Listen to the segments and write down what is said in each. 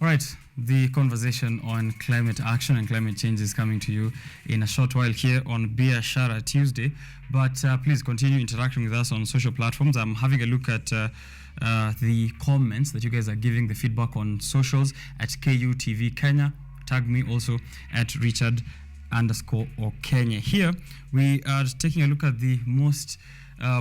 Right, the conversation on climate action and climate change is coming to you in a short while here on Biashara Tuesday. But please continue interacting with us on social platforms. I'm having a look at the comments that you guys are giving, the feedback on socials at KUTV Kenya. Tag me also at Richard_Okenya. Here we are taking a look at the most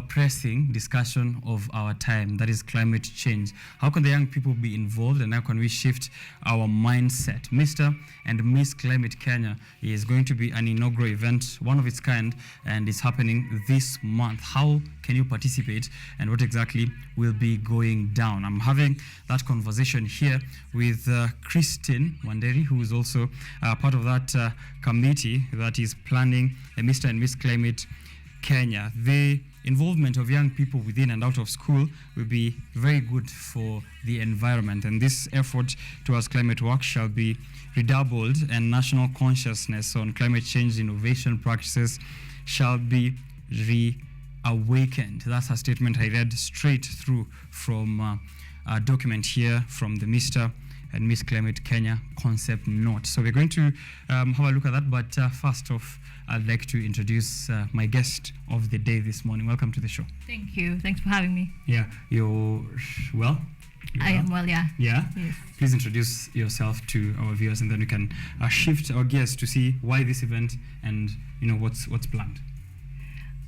pressing discussion of our time, that is climate change. How can the young people be involved, and how can we shift our mindset? Mr. and Miss Climate Kenya is going to be an inaugural event, one of its kind, and it's happening this month. How can you participate, and what exactly will be going down? I'm having that conversation here with Christine Wanderi, who is also part of that committee that is planning the Mr. and Miss Climate Kenya. The involvement of young people within and out of school will be very good for the environment, and this effort towards climate work shall be redoubled, and national consciousness on climate change innovation practices shall be reawakened. That's a statement I read straight through from a document here from the Mr. and Miss Climate Kenya concept note. So we're going to have a look at that, but first off, I'd like to introduce my guest of the day this morning. Welcome to the show. Thank you. Thanks for having me. Yeah, you're well? I am well, yeah. Yeah? Yes. Please introduce yourself to our viewers, and then we can shift our gears to see why this event and what's planned.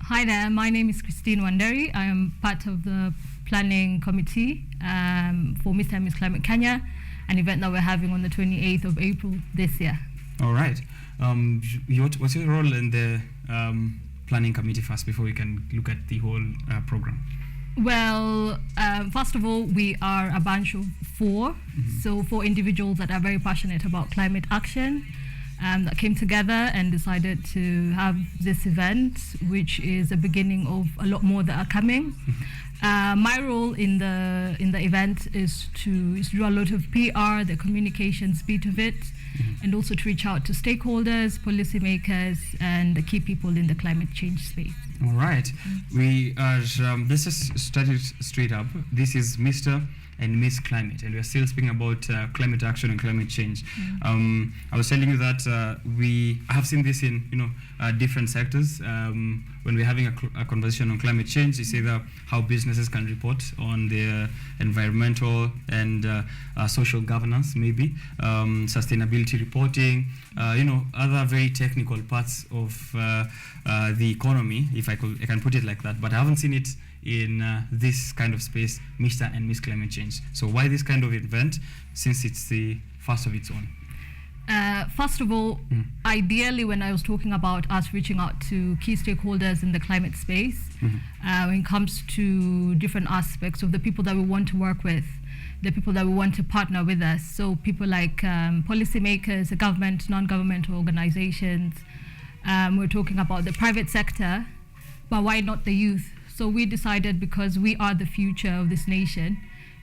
Hi there. My name is Christine Wanderi. I am part of the planning committee for Mr. and Miss Climate Kenya, an event that we're having on the 28th of April this year. All right. What's your role in the planning committee first, before we can look at the whole program? Well, first of all, we are a bunch of four, so four individuals that are very passionate about climate action, that came together and decided to have this event, which is the beginning of a lot more that are coming. My role in the event is to do a lot of PR, the communications bit of it, and also to reach out to stakeholders, policymakers, and the key people in the climate change space. All right. We are, let's just start it straight up. This is Mr. and Miss Climate, and we are still speaking about climate action and climate change. I was telling you that I have seen this in different sectors. When we're having a conversation on climate change, it's either how businesses can report on their environmental and social governance, maybe sustainability reporting, other very technical parts of the economy, if I can put it like that. But I haven't seen it in this kind of space, Mr. and Miss Climate Change. So why this kind of event, since it's the first of its own? First of all, ideally, when I was talking about us reaching out to key stakeholders in the climate space, when it comes to different aspects of the people that we want to work with, the people that we want to partner with us, so people like policymakers, the government, non-governmental organizations, we're talking about the private sector, but why not the youth? So we decided, because we are the future of this nation,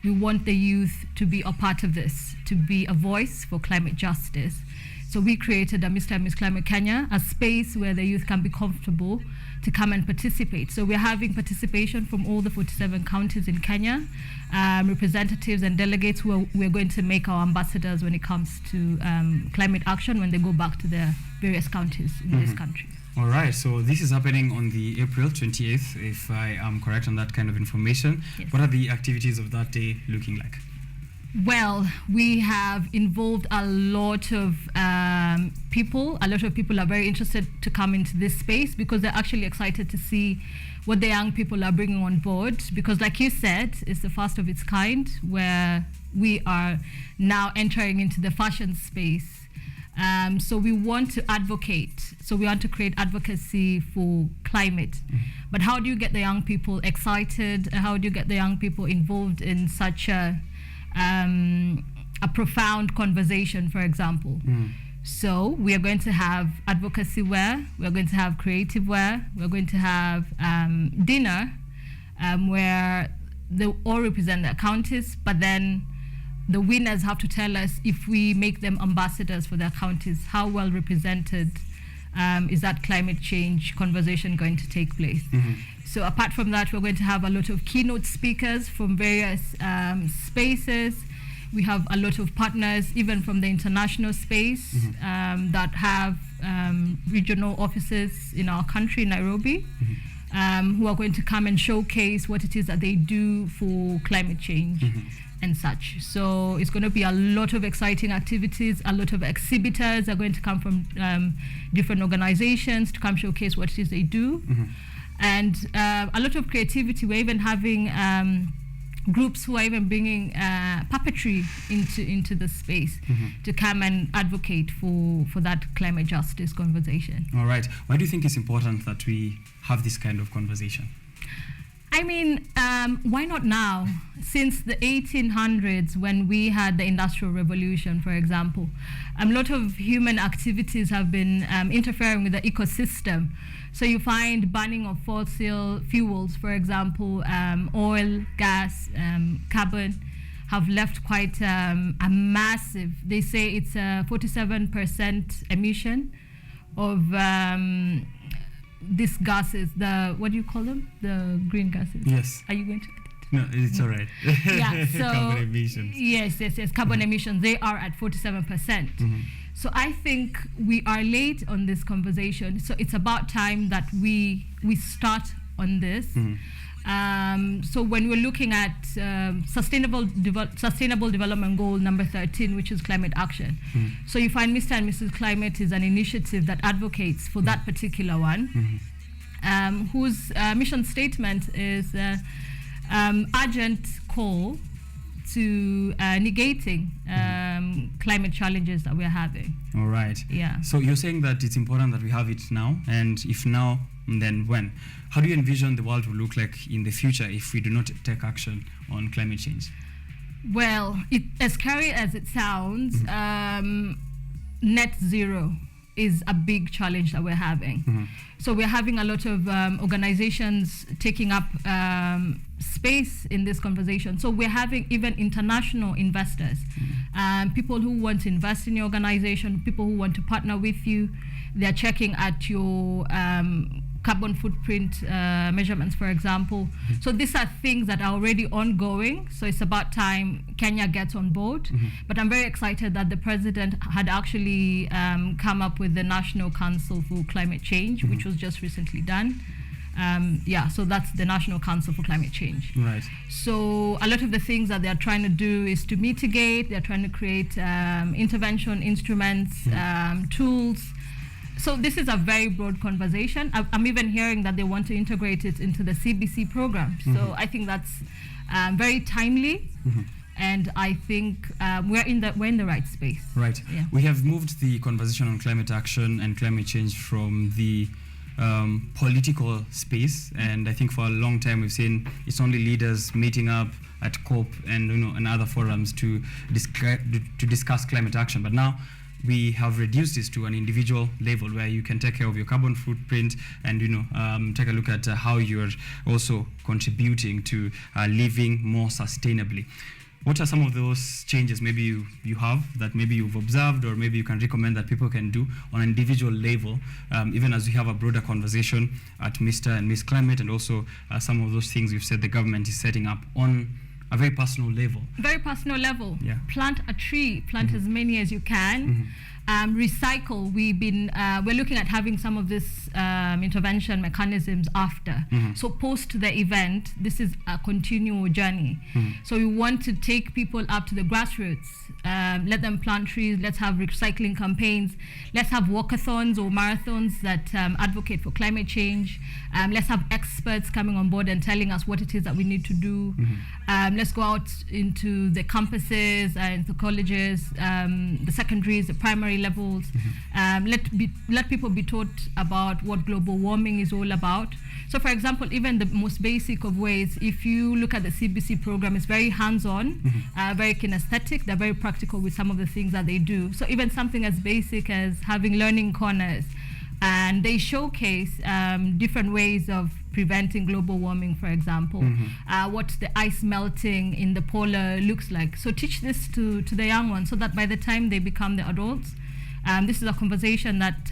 we want the youth to be a part of this, to be a voice for climate justice. So we created a Mr. and Miss Climate Kenya, a space where the youth can be comfortable to come and participate. So we're having participation from all the 47 counties in Kenya, representatives and delegates who we're going to make our ambassadors when it comes to climate action when they go back to their various counties in this country. All right, so this is happening on the April 28th, if I am correct on that kind of information. Yes. What are the activities of that day looking like? Well, we have involved a lot of people. A lot of people are very interested to come into this space because they're actually excited to see what the young people are bringing on board. Because like you said, it's the first of its kind, where we are now entering into the fashion space. So we want to advocate. So we want to create advocacy for climate. But how do you get the young people excited? How do you get the young people involved in such a profound conversation, for example? So we are going to have advocacy wear. We're going to have creative wear. We're going to have dinner where they all represent their counties, but then the winners have to tell us, if we make them ambassadors for their counties, how well represented is that climate change conversation going to take place. So apart from that, we're going to have a lot of keynote speakers from various spaces. We have a lot of partners, even from the international space, that have regional offices in our country, Nairobi, who are going to come and showcase what it is that they do for climate change and such. So it's going to be a lot of exciting activities. A lot of exhibitors are going to come from different organizations to come showcase what it is they do. And a lot of creativity. We're even having groups who are even bringing puppetry into the space to come and advocate for that climate justice conversation. All right. Why do you think it's important that we have this kind of conversation? I mean, why not now? Since the 1800s, when we had the Industrial Revolution, for example, a lot of human activities have been interfering with the ecosystem. So you find burning of fossil fuels, for example, oil, gas, carbon, have left quite a massive, they say it's a 47% emission of these gases, what do you call them? The green gases. Yes. Are you going to? No, it's all right. Yeah, so carbon emissions. Yes. Carbon emissions, they are at 47%. So I think we are late on this conversation. So it's about time that we start on this. So when we're looking at Sustainable Development Goal number 13, which is climate action. So you find Mr. and Mrs. Climate is an initiative that advocates for that particular one, whose mission statement is urgent call to negating climate challenges that we're having. All right. Yeah. So you're saying that it's important that we have it now, and if now, then when? How do you envision the world will look like in the future if we do not take action on climate change? Well, as scary as it sounds, net zero is a big challenge that we're having. So we're having a lot of organizations taking up space in this conversation. So we're having even international investors, people who want to invest in your organization, people who want to partner with you. They're checking at your carbon footprint measurements, for example. So these are things that are already ongoing. So it's about time Kenya gets on board. But I'm very excited that the president had actually come up with the National Council for Climate Change, which was just recently done. So that's the National Council for Climate Change. Right. So a lot of the things that they're trying to do is to mitigate. They're trying to create intervention instruments, tools. So this is a very broad conversation. I'm even hearing that they want to integrate it into the CBC program. So I think that's very timely, and I think we're in the right space. Right. Yeah. We have moved the conversation on climate action and climate change from the political space, and I think for a long time we've seen it's only leaders meeting up at COP and and other forums to discuss climate action. But now we have reduced this to an individual level where you can take care of your carbon footprint and take a look at how you're also contributing to living more sustainably. What are some of those changes maybe you have that maybe you've observed, or maybe you can recommend that people can do on an individual level, even as we have a broader conversation at Mr. and Miss Climate, and also some of those things you've said the government is setting up on a very personal level? Very personal level. Yeah. Plant a tree. Plant as many as you can. Recycle. We're looking at having some of this intervention mechanisms after. So post the event, this is a continual journey. So we want to take people up to the grassroots. Let them plant trees. Let's have recycling campaigns. Let's have walkathons or marathons that advocate for climate change. Let's have experts coming on board and telling us what it is that we need to do. Let's go out into the campuses and the colleges, the secondaries, the primary levels. Let people be taught about what global warming is all about. So for example, even the most basic of ways, if you look at the CBC program, it's very hands-on, very kinesthetic. They're very practical with some of the things that they do. So even something as basic as having learning corners, and they showcase different ways of preventing global warming, for example, what the ice melting in the polar looks like. So teach this to the young ones so that by the time they become the adults, this is a conversation that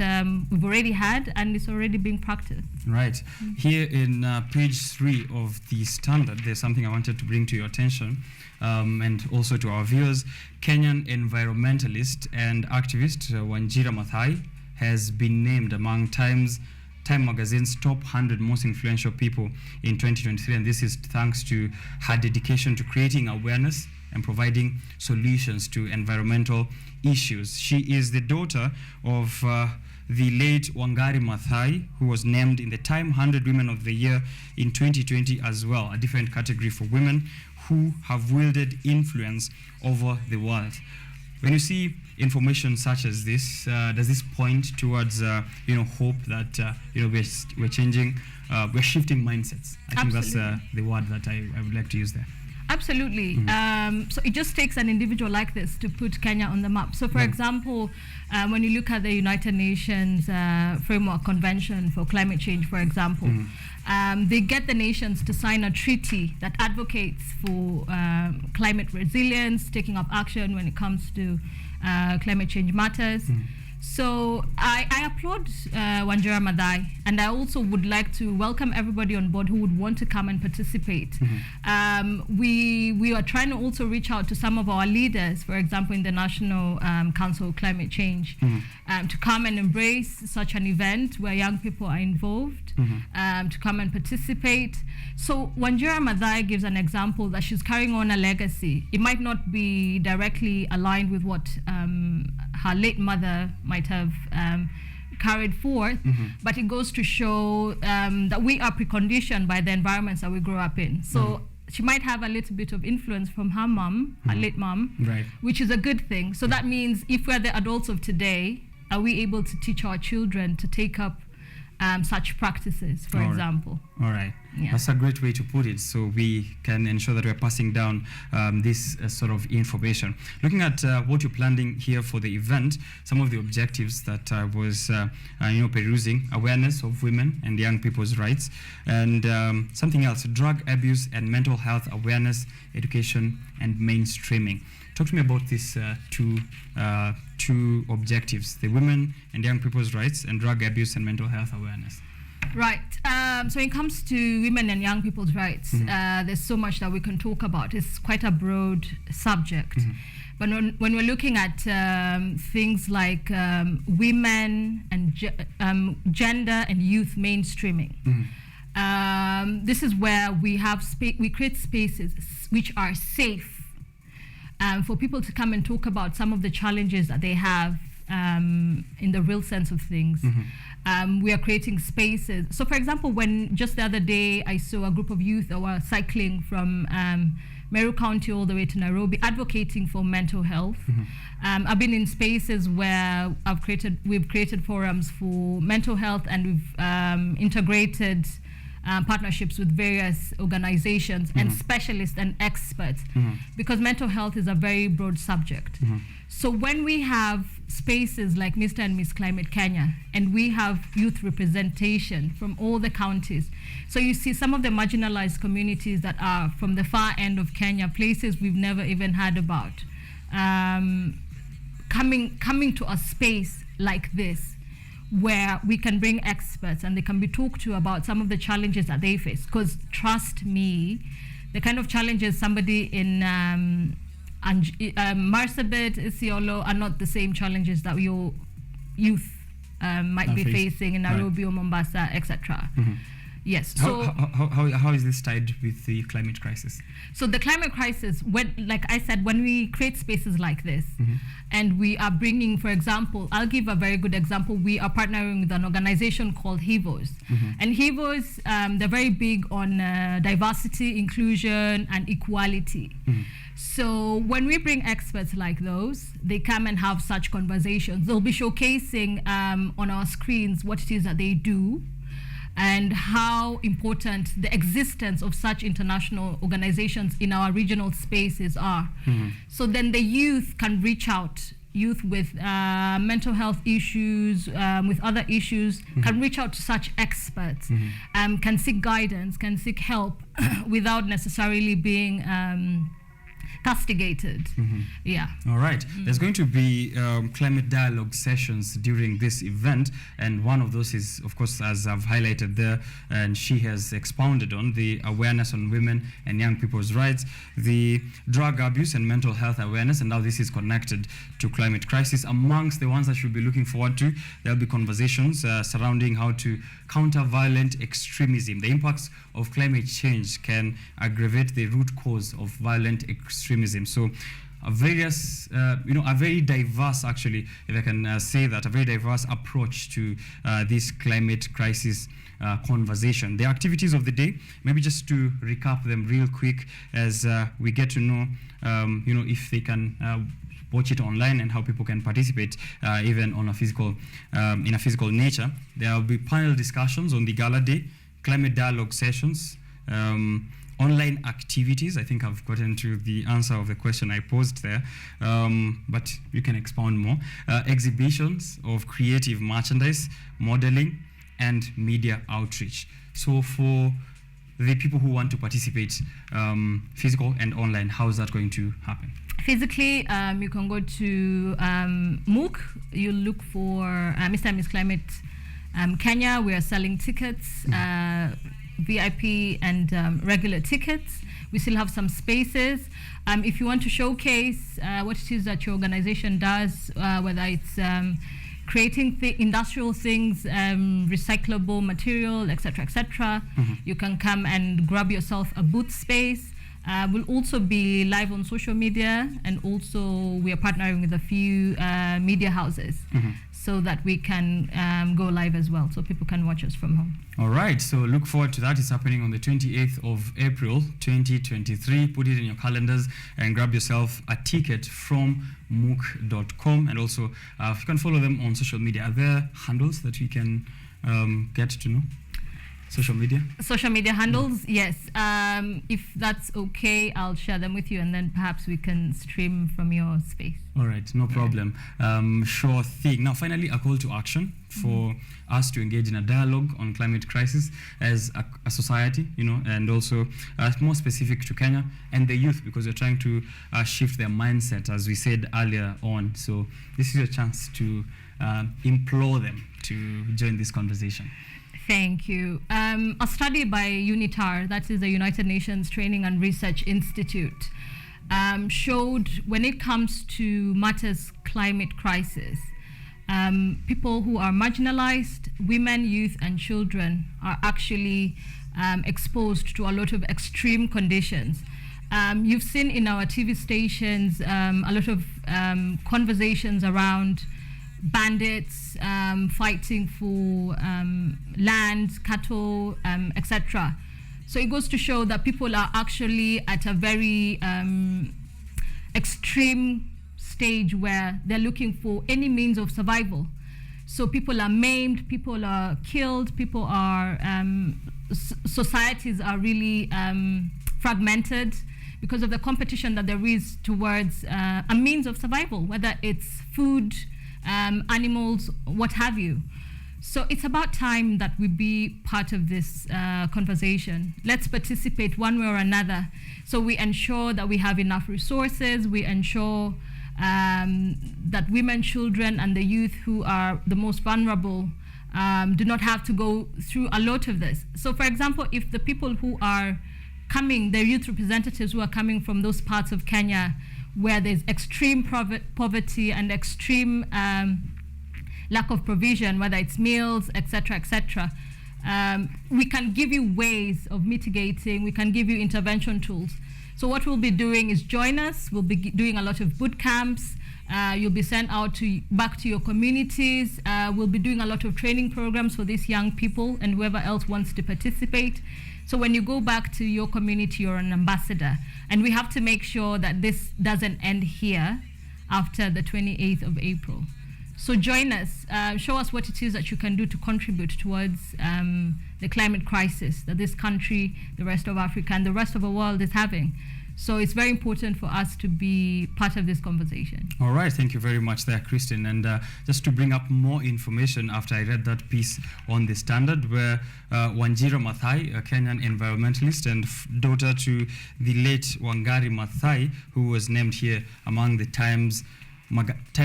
we've already had and it's already being practiced. Right. Here in page 3 of the standard, there's something I wanted to bring to your attention and also to our viewers. Kenyan environmentalist and activist Wanjira Maathai has been named among Time magazine's top 100 most influential people in 2023, and this is thanks to her dedication to creating awareness and providing solutions to environmental issues. She is the daughter of the late Wangari Maathai, who was named in the Time 100 Women of the Year in 2020 as well, a different category for women who have wielded influence over the world. When you see information such as this, does this point towards hope that we're changing, we're shifting mindsets? I think that's the word that I would like to use there. Absolutely. So it just takes an individual like this to put Kenya on the map. So for example, when you look at the United Nations Framework Convention for Climate Change, for example, they get the nations to sign a treaty that advocates for climate resilience, taking up action when it comes to climate change matters. So I applaud Wanjira Maathai, and I also would like to welcome everybody on board who would want to come and participate. We are trying to also reach out to some of our leaders, for example, in the National Council of Climate Change, to come and embrace such an event where young people are involved, to come and participate. So Wanjira Maathai gives an example that she's carrying on a legacy. It might not be directly aligned with what her late mother might have carried forth, but it goes to show that we are preconditioned by the environments that we grow up in. So she might have a little bit of influence from her mom, her late mom, right, which is a good thing. So that means if we're the adults of today, are we able to teach our children to take up such practices, for example? All right. Yeah. That's a great way to put it, so we can ensure that we're passing down this sort of information. Looking at what you're planning here for the event, some of the objectives that I was perusing: awareness of women and young people's rights, and something else: drug abuse and mental health awareness, education, and mainstreaming. Talk to me about these two objectives: the women and young people's rights, and drug abuse and mental health awareness. Right. So when it comes to women and young people's rights, there's so much that we can talk about. It's quite a broad subject. But when we're looking at things like women and gender and youth mainstreaming, this is where we create spaces which are safe for people to come and talk about some of the challenges that they have in the real sense of things. We are creating spaces. So for example, when just the other day I saw a group of youth that were cycling from Meru County all the way to Nairobi advocating for mental health. I've been in spaces where we've created forums for mental health, and we've integrated partnerships with various organizations and specialists and experts, because mental health is a very broad subject. So when we have spaces like Mr. and Miss Climate Kenya, and we have youth representation from all the counties, so you see some of the marginalized communities that are from the far end of Kenya, places we've never even heard about, coming to a space like this, where we can bring experts and they can be talked to about some of the challenges that they face. Because trust me, the kind of challenges somebody in Marsabit, Isiolo are not the same challenges that your youth might be facing in Nairobi or Mombasa, etc. Yes. So how is this tied with the climate crisis? So the climate crisis, like I said, when we create spaces like this, and we are bringing, for example, I'll give a very good example. We are partnering with an organization called HEVOS. And HEVOS, they're very big on diversity, inclusion, and equality. So when we bring experts like those, they come and have such conversations. They'll be showcasing on our screens what it is that they do, and how important the existence of such international organizations in our regional spaces are. So then the youth can reach out, youth with mental health issues, with other issues, can reach out to such experts, can seek guidance, can seek help without necessarily being castigated. Yeah. All right. There's going to be climate dialogue sessions during this event, and one of those is, of course, as I've highlighted there, and she has expounded on the awareness on women and young people's rights, the drug abuse and mental health awareness, and how this is connected to climate crisis. Amongst the ones that you'll be looking forward to, there'll be conversations surrounding how to counter violent extremism. The impacts of climate change can aggravate the root cause of violent extremism. So a very diverse, actually, if I can say that, a very diverse approach to this climate crisis conversation. The activities of the day, maybe just to recap them real quick as we get to know, if they can watch it online and how people can participate even on a physical, in a physical nature. There will be panel discussions on the gala day, climate dialogue sessions, online activities. I think I've gotten to the answer of the question I posed there, but you can expound more. Exhibitions of creative merchandise, modeling, and media outreach. So for the people who want to participate, physical and online, how is that going to happen? Physically, you can go to MOOC. You look for Mr. and Miss Climate Kenya. We are selling tickets, VIP and regular tickets. We still have some spaces. If you want to showcase what it is that your organization does, whether it's creating industrial things, recyclable material, etc., you can come and grab yourself a booth space. We'll also be live on social media, and also we are partnering with a few media houses so that we can go live as well, so people can watch us from home. All right, so look forward to that. It's happening on the 28th of April, 2023. Put it in your calendars and grab yourself a ticket from mooc.com. And also, if you can follow them on social media, are there handles that we can get to know? Social media handles, yes. If that's okay, I'll share them with you, and then perhaps we can stream from your space. All right, no problem. Sure thing. Now, finally, a call to action for us to engage in a dialogue on climate crisis as a society, and also more specific to Kenya and the youth, because we're trying to shift their mindset, as we said earlier on. So this is your chance to implore them to join this conversation. Thank you. A study by UNITAR, that is the United Nations Training and Research Institute, showed when it comes to matters climate crisis, people who are marginalized, women, youth, and children are actually exposed to a lot of extreme conditions. You've seen in our TV stations a lot of conversations around bandits fighting for land, cattle, etc. So it goes to show that people are actually at a very extreme stage where they're looking for any means of survival. So people are maimed, people are killed, people are, societies are really fragmented because of the competition that there is towards a means of survival, whether it's food, animals, what have you. So it's about time that we be part of this conversation. Let's participate one way or another, so we ensure that we have enough resources, we ensure that women, children, and the youth who are the most vulnerable do not have to go through a lot of this. So for example, if the people who are coming, the youth representatives who are coming from those parts of Kenya where there's extreme poverty and extreme lack of provision, whether it's meals, etc., we can give you ways of mitigating, we can give you intervention tools. So what we'll be doing is join us. We'll be doing a lot of boot camps. You'll be sent out back to your communities. We'll be doing a lot of training programs for these young people and whoever else wants to participate. So when you go back to your community, you're an ambassador. And we have to make sure that this doesn't end here after the 28th of April. So join us, show us what it is that you can do to contribute towards the climate crisis that this country, the rest of Africa, and the rest of the world is having. So it's very important for us to be part of this conversation. All right, thank you very much there, Christine. And just to bring up more information after I read that piece on the Standard, where Wanjira Maathai, a Kenyan environmentalist and daughter to the late Wangari Maathai, who was named here among the Time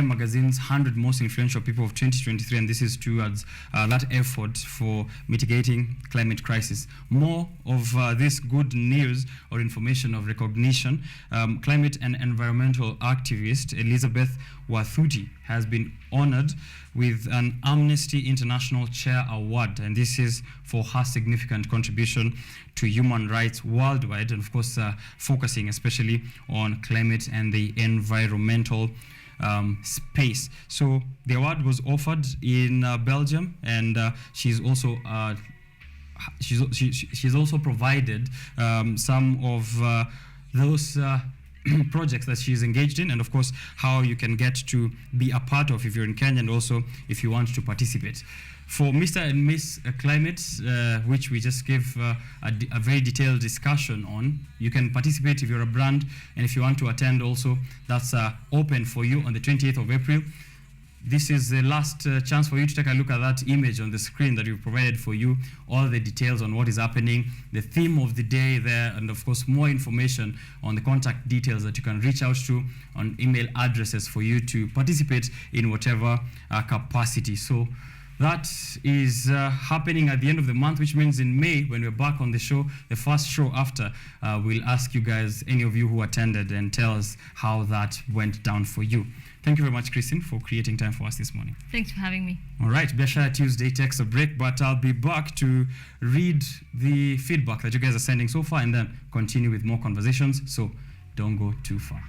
Magazine's 100 most influential people of 2023, and this is towards that effort for mitigating climate crisis. More of this good news or information of recognition. Climate and environmental activist Elizabeth Wathuti has been honored with an Amnesty International Chair Award, and this is for her significant contribution to human rights worldwide, and of course focusing especially on climate and the environmental space. So the award was offered in Belgium, and she's also provided some of those projects that she's engaged in, and of course how you can get to be a part of if you're in Kenya, and also if you want to participate. For Mr. and Miss Climate, which we just gave a very detailed discussion on, you can participate if you're a brand, and if you want to attend also, that's open for you on the 28th of April. This is the last chance for you to take a look at that image on the screen that we've provided for you, all the details on what is happening, the theme of the day there, and of course more information on the contact details that you can reach out to on email addresses for you to participate in whatever capacity. So that is happening at the end of the month, which means in May, when we're back on the show, the first show after, we'll ask you guys, any of you who attended, and tell us how that went down for you. Thank you very much, Christine, for creating time for us this morning. Thanks for having me. All right, Biashara Tuesday takes a break, but I'll be back to read the feedback that you guys are sending so far and then continue with more conversations, so don't go too far.